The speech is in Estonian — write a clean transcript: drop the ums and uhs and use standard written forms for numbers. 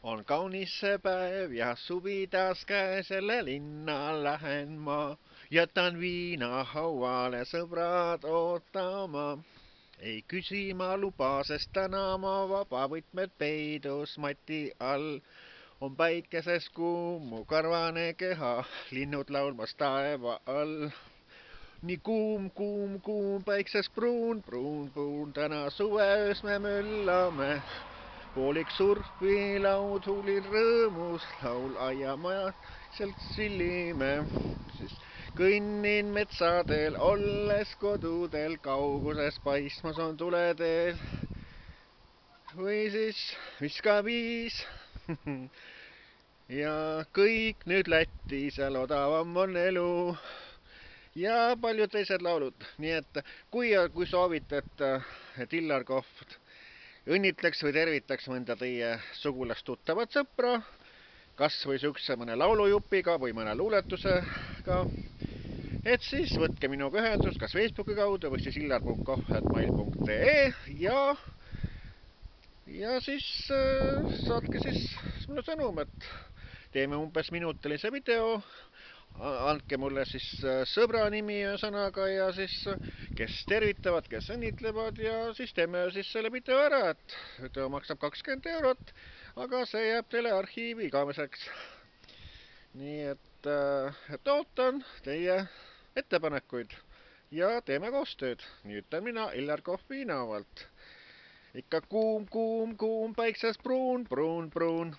On kaunis see päev ja suvi taas käes, jälle linna lähen ma. Jätan viina hauale sõbrad ootama. Ei küsi ma luba, sest täna ma vabavõtmed peidus mati all. On päikeses kuum mu karvane keha, linnud laulmas taeva all. Nii kuum, kuum, kuum, päikses pruun, pruun, pruun, täna suveöös me möllame. Poolik surfilaud huulil rõõmus, laul aiamaja, sealt sillime. Siis kõnnin metsadel, olles kodudel, kauguses paistmas on tuleteel. Või siis viskab viis. Ja kõik nüüd Lätti, seal odavam on elu. Ja paljud teised laulud, nii et kui soovite, et Illar Kohv õnnitleks või tervitaks mõnda teie sugulast tuttavat sõpra, kas või sihukese mõne laulujupiga või mõne luuletusega, et siis võtke minuga ühendust kas Facebooki kaudu või siis illar.kohv@mail.ee ja siis saatke siis mulle sõnum, et teeme umbes minutilise video. Andke mulle siis sõbra nimi ühesõnaga ja siis kes tervitavad, kes õnnitlevad ja siis teeme siis selle video ära, et video maksab 20 €, aga see jääb teile arhiivi igaveseks. Nii et ootan teie ettepanekuid ja teeme koostööd. Nii ütlen mina, Illar Kohv Viinavalt. Ikka kuum, kuum, kuum, päikses pruun, pruun, pruun.